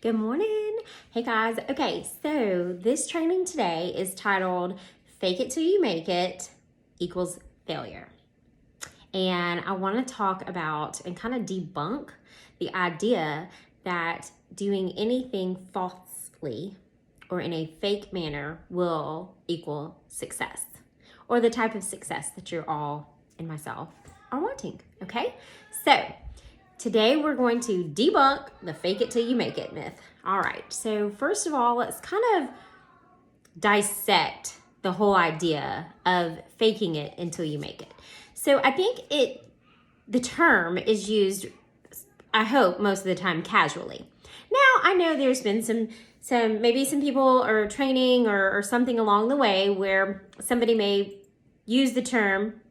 Good morning. Hey guys. Okay, so this training today is titled Fake It Till You Make It equals failure. And I want to talk about and kind of debunk the idea that doing anything falsely or in a fake manner will equal success, or the type of success that you're all and myself are wanting. Okay, so today we're going to debunk the fake it till you make it myth. All right, so first of all, let's kind of dissect the whole idea of faking it until you make it. So I think the term is used, I hope, most of the time casually. Now, I know there's been maybe some people are training or something along the way where somebody may use the term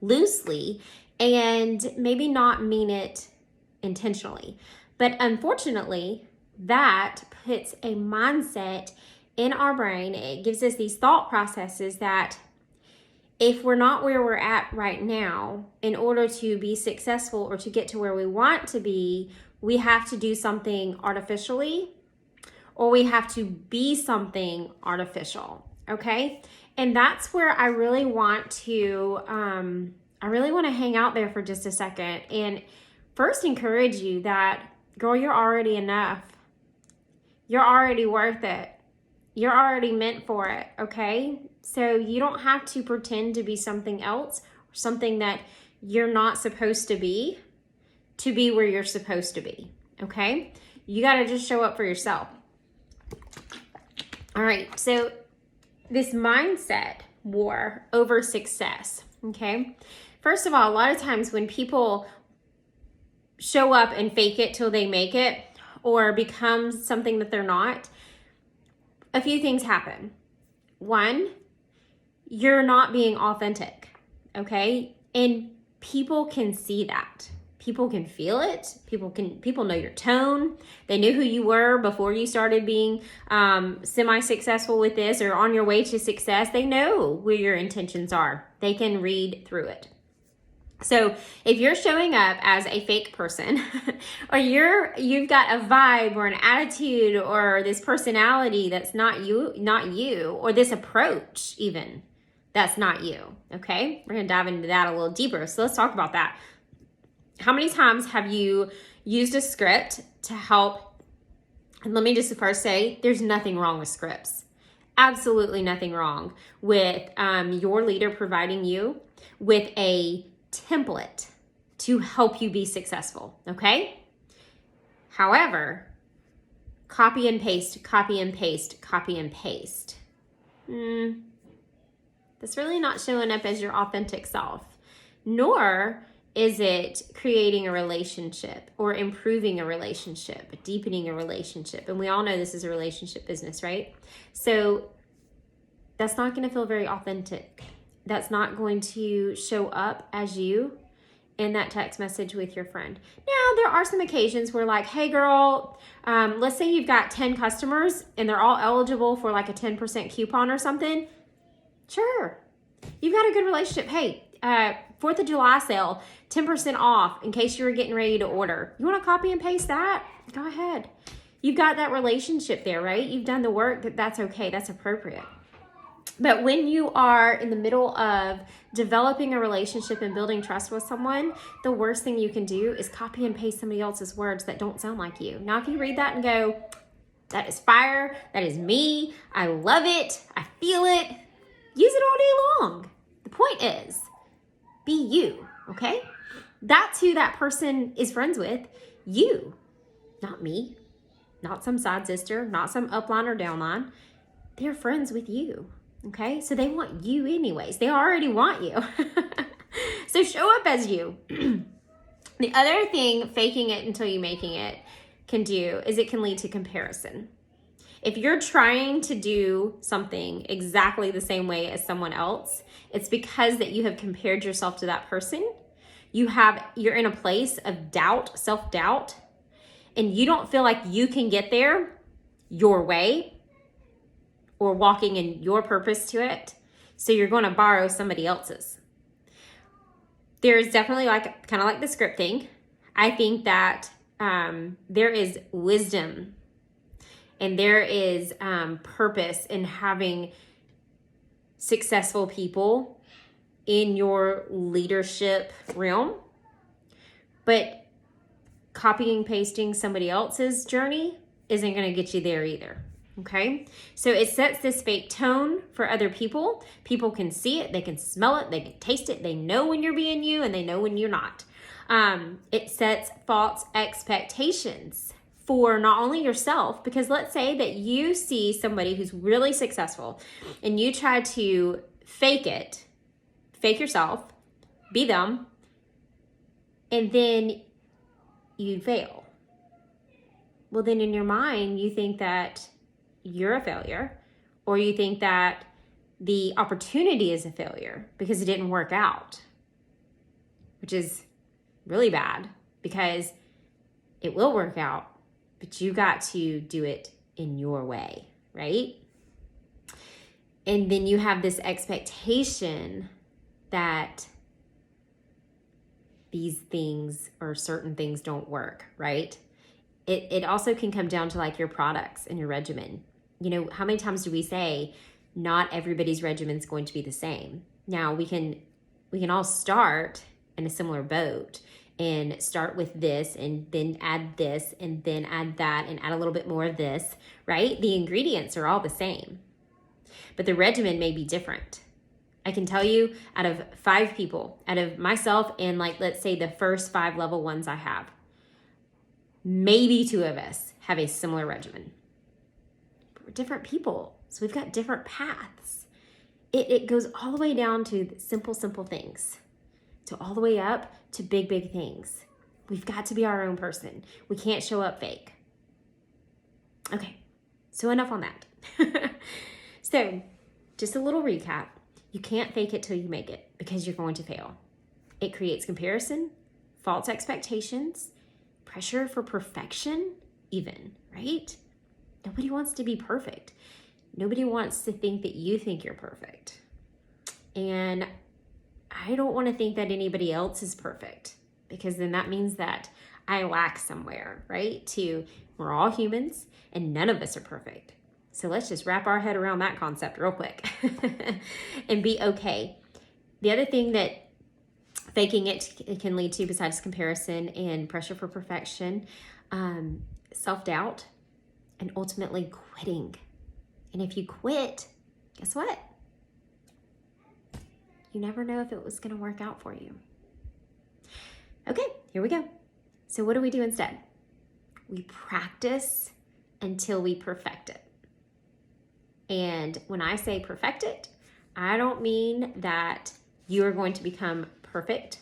loosely and maybe not mean it intentionally. But unfortunately, that puts a mindset in our brain. It gives us these thought processes that if we're not where we're at right now, in order to be successful or to get to where we want to be, we have to do something artificially, or we have to be something artificial, okay? And that's where I really want to hang out there for just a second and first encourage you that, girl, you're already enough. You're already worth it. You're already meant for it, okay? So you don't have to pretend to be something else or something that you're not supposed to be where you're supposed to be, okay? You got to just show up for yourself. All right, so this mindset war over success, okay? First of all, a lot of times when people show up and fake it till they make it or become something that they're not, a few things happen. One, you're not being authentic, okay? And people can see that. People can feel it. People know your tone. They knew who you were before you started being semi-successful with this or on your way to success. They know where your intentions are. They can read through it. So if you're showing up as a fake person or you've got a vibe or an attitude or this personality that's not you, or this approach even that's not you, okay? We're going to dive into that a little deeper. So let's talk about that. How many times have you used a script to help? And let me just first say, there's nothing wrong with scripts. Absolutely nothing wrong with your leader providing you with a template to help you be successful, okay? However, copy and paste, copy and paste, copy and paste. That's really not showing up as your authentic self, nor is it creating a relationship or improving a relationship, deepening a relationship. And we all know this is a relationship business, right? So that's not going to feel very authentic. That's not going to show up as you in that text message with your friend. Now, there are some occasions where like, hey girl, let's say you've got 10 customers and they're all eligible for like a 10% coupon or something. Sure. You've got a good relationship. Hey, 4th of July sale, 10% off in case you were getting ready to order. You want to copy and paste that? Go ahead. You've got that relationship there, right? You've done the work. That's okay. That's appropriate. But when you are in the middle of developing a relationship and building trust with someone, the worst thing you can do is copy and paste somebody else's words that don't sound like you. Now, if you read that and go, that is fire, that is me, I love it, I feel it, use it all day long. The point is, be you, okay? That's who that person is friends with, you, not me, not some side sister, not some upline or downline. They're friends with you. Okay, so they want you anyways. They already want you. So show up as you. The other thing faking it until you making it can do is it can lead to comparison. If you're trying to do something exactly the same way as someone else, it's because that you have compared yourself to that person. You're in a place of doubt, self-doubt, and you don't feel like you can get there your way or walking in your purpose to it. So you're going to borrow somebody else's. There's definitely kind of like the scripting. I think that there is wisdom And there is purpose in having successful people in your leadership realm. But copying and pasting somebody else's journey isn't going to get you there either. Okay? So it sets this fake tone for other people. People can see it, they can smell it, they can taste it. They know when you're being you and they know when you're not. It sets false expectations for not only yourself, because let's say that you see somebody who's really successful and you try to fake it, fake yourself, be them, and then you fail. Well, then in your mind, you think that you're a failure, or you think that the opportunity is a failure because it didn't work out, which is really bad because it will work out, but you got to do it in your way, right? And then you have this expectation that these things or certain things don't work, right? It also can come down to like your products and your regimen. You know, how many times do we say not everybody's regimen is going to be the same? Now we can all start in a similar boat and start with this and then add this and then add that and add a little bit more of this, right? The ingredients are all the same, but the regimen may be different. I can tell you out of 5 people, out of myself and like, let's say the first 5 level ones I have, maybe 2 of us have a similar regimen. But we're different people, so we've got different paths. It goes all the way down to simple things, to all the way up to big things. We've got to be our own person. We can't show up fake. Okay, so enough on that. So just a little recap. You can't fake it till you make it because you're going to fail. It creates comparison, false expectations, pressure for perfection even, right? Nobody wants to be perfect. Nobody wants to think that you think you're perfect. And I don't want to think that anybody else is perfect, because then that means that I lack somewhere, right? We're all humans and none of us are perfect. So let's just wrap our head around that concept real quick and be okay. The other thing that faking it can lead to, besides comparison and pressure for perfection, self-doubt, and ultimately quitting. And if you quit, guess what? You never know if it was going to work out for you. Okay, here we go. So what do we do instead? We practice until we perfect it. And when I say perfect it, I don't mean that you are going to become perfect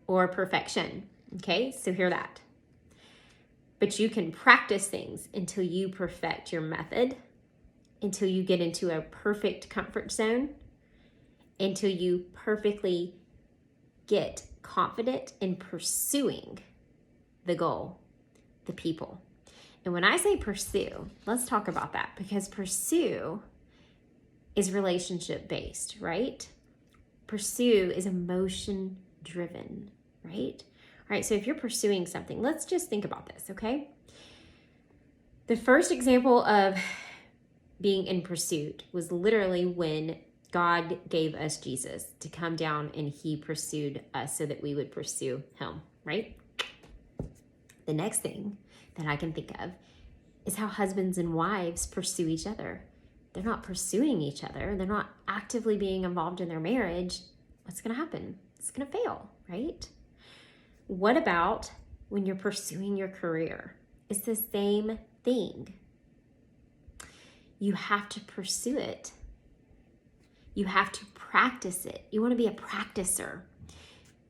or perfection. Okay, so hear that. But you can practice things until you perfect your method, until you get into a perfect comfort zone, until you perfectly get confident in pursuing the goal, the people. And when I say pursue, let's talk about that, because pursue is relationship based, right? Pursue is emotion driven, right? All right, so if you're pursuing something, let's just think about this, okay? The first example of being in pursuit was literally when God gave us Jesus to come down and he pursued us so that we would pursue him, right? The next thing that I can think of is how husbands and wives pursue each other. They're not pursuing each other. They're not actively being involved in their marriage. What's going to happen? It's going to fail, right? What about when you're pursuing your career? It's the same thing. You have to pursue it. You have to practice it. You want to be a practicer.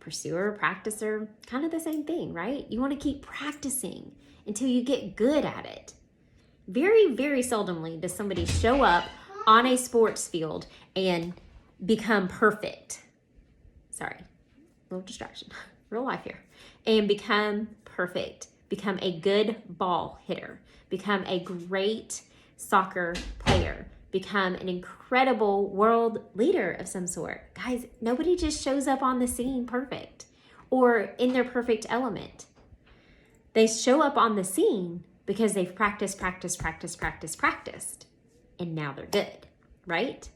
Pursuer, practicer, kind of the same thing, right? You want to keep practicing until you get good at it. Very, very seldomly does somebody show up on a sports field and become perfect. Sorry, little distraction. Real life here. And become perfect. Become a good ball hitter. Become a great soccer player. Become an incredible world leader of some sort. Guys, nobody just shows up on the scene perfect or in their perfect element. They show up on the scene because they've practiced, and now they're good, right?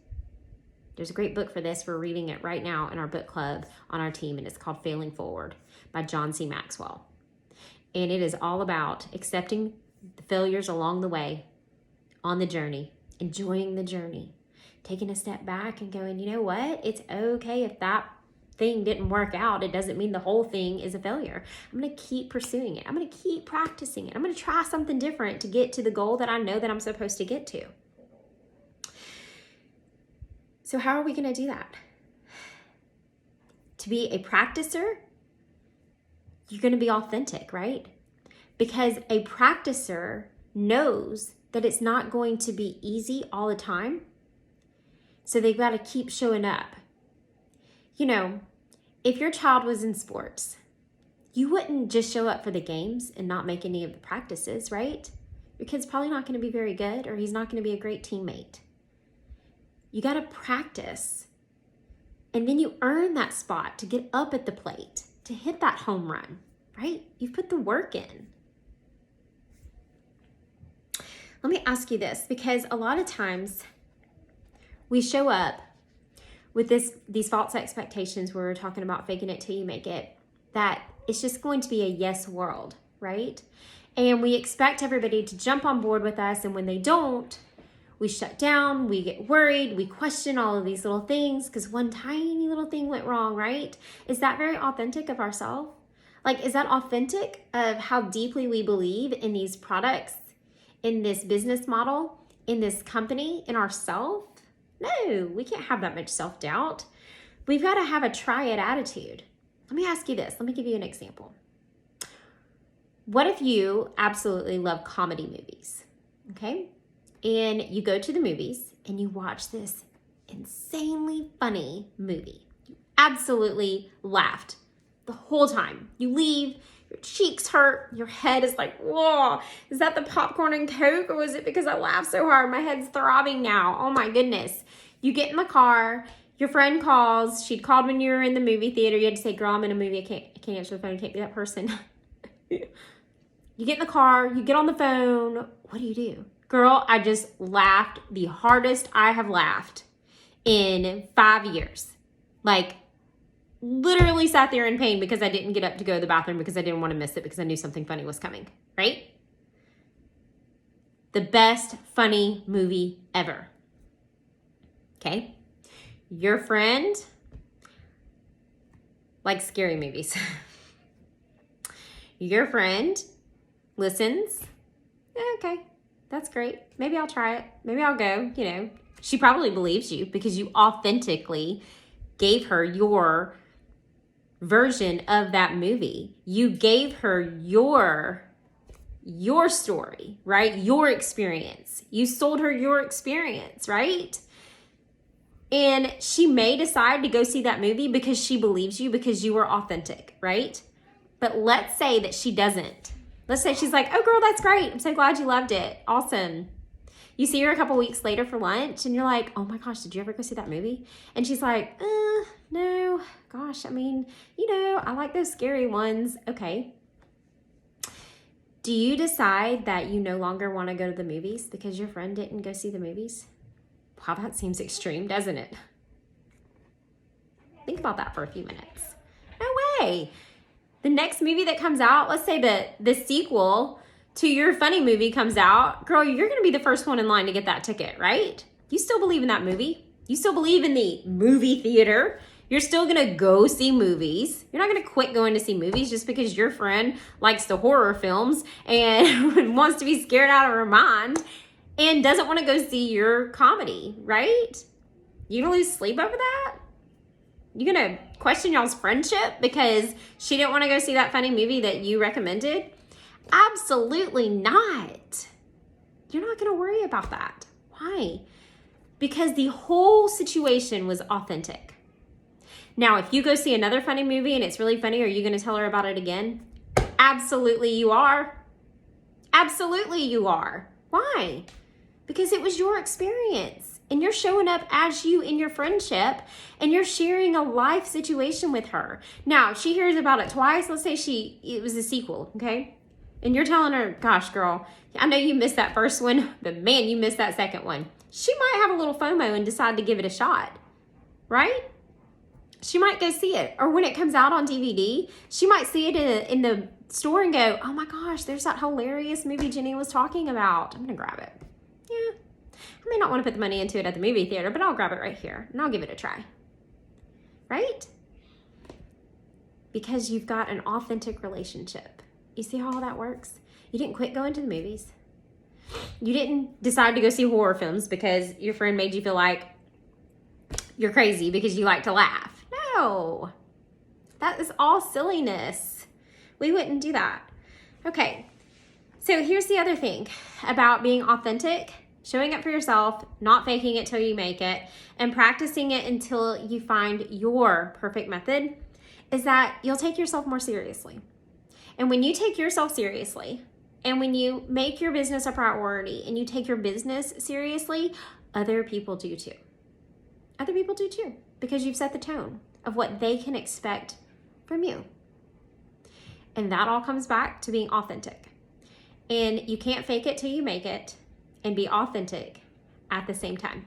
There's a great book for this. We're reading it right now in our book club on our team, and it's called Failing Forward by John C. Maxwell. And it is all about accepting the failures along the way, on the journey, enjoying the journey, taking a step back and going, you know what? It's okay if that thing didn't work out. It doesn't mean the whole thing is a failure. I'm going to keep pursuing it. I'm going to keep practicing it. I'm going to try something different to get to the goal that I know that I'm supposed to get to. So how are we going to do that? To be a practicer, you're going to be authentic, right? Because a practicer knows that it's not going to be easy all the time. So they've got to keep showing up. You know, if your child was in sports, you wouldn't just show up for the games and not make any of the practices, right? Your kid's probably not going to be very good, or he's not going to be a great teammate. You got to practice. And then you earn that spot to get up at the plate, to hit that home run, right? You've put the work in. Let me ask you this, because a lot of times we show up with these false expectations where we're talking about faking it till you make it, that it's just going to be a yes world, right? And we expect everybody to jump on board with us, and when they don't, we shut down, we get worried, we question all of these little things because one tiny little thing went wrong, right? Is that very authentic of ourselves? Like, is that authentic of how deeply we believe in these products, in this business model, in this company, in ourselves? No, we can't have that much self-doubt. We've got to have a try it attitude. Let me ask you this. Let me give you an example. What if you absolutely love comedy movies, okay? And you go to the movies and you watch this insanely funny movie. You absolutely laughed the whole time. You leave, your cheeks hurt, your head is like, whoa, is that the popcorn and Coke, or was it because I laughed so hard? My head's throbbing now. Oh my goodness. You get in the car, your friend calls. She'd called when you were in the movie theater. You had to say, girl, I'm in a movie. I can't answer the phone. I can't be that person. You get in the car, you get on the phone. What do? Girl, I just laughed the hardest I have laughed in 5 years. Like, literally sat there in pain because I didn't get up to go to the bathroom because I didn't want to miss it because I knew something funny was coming, right? The best funny movie ever. Okay? Your friend likes scary movies. Your friend listens. Okay, that's great. Maybe I'll try it. Maybe I'll go. You know, she probably believes you because you authentically gave her your version of that movie. You gave her your story, right? Your experience. You sold her your experience, right? And she may decide to go see that movie because she believes you, because you were authentic, right? But let's say that she doesn't. Let's say she's like, oh girl, that's great. I'm so glad you loved it. Awesome. You see her a couple weeks later for lunch and you're like, oh my gosh, did you ever go see that movie? And she's like, no, gosh, I mean, you know, I like those scary ones. Okay. Do you decide that you no longer want to go to the movies because your friend didn't go see the movies? Wow, that seems extreme, doesn't it? Think about that for a few minutes. No way. The next movie that comes out, let's say the sequel to your funny movie comes out, girl, you're going to be the first one in line to get that ticket, right? You still believe in that movie. You still believe in the movie theater. You're still going to go see movies. You're not going to quit going to see movies just because your friend likes the horror films and wants to be scared out of her mind and doesn't want to go see your comedy, right? You gonna lose sleep over that? You gonna question y'all's friendship because she didn't want to go see that funny movie that you recommended? Absolutely not. You're not gonna worry about that. Why? Because the whole situation was authentic. Now, if you go see another funny movie and it's really funny, are you gonna tell her about it again? Absolutely you are. Absolutely you are. Why? Because it was your experience and you're showing up as you in your friendship and you're sharing a life situation with her. Now, she hears about it twice. Let's say it was a sequel, okay? and you're telling her, gosh, girl, I know you missed that first one, but man, you missed that second one. She might have a little FOMO and decide to give it a shot, right? She might go see it. Or when it comes out on DVD, she might see it in the store and go, oh my gosh, there's that hilarious movie Jenny was talking about. I'm going to grab it. Yeah. I may not want to put the money into it at the movie theater, but I'll grab it right here and I'll give it a try. Right? Because you've got an authentic relationship. You see how all that works? You didn't quit going to the movies. You didn't decide to go see horror films because your friend made you feel like you're crazy because you like to laugh. No. That is all silliness. We wouldn't do that. Okay. So here's the other thing about being authentic, showing up for yourself, not faking it till you make it, and practicing it until you find your perfect method, is that you'll take yourself more seriously. And when you take yourself seriously, and when you make your business a priority and you take your business seriously, other people do too. Other people do too, because you've set the tone of what they can expect from you. And that all comes back to being authentic. And you can't fake it till you make it and be authentic at the same time.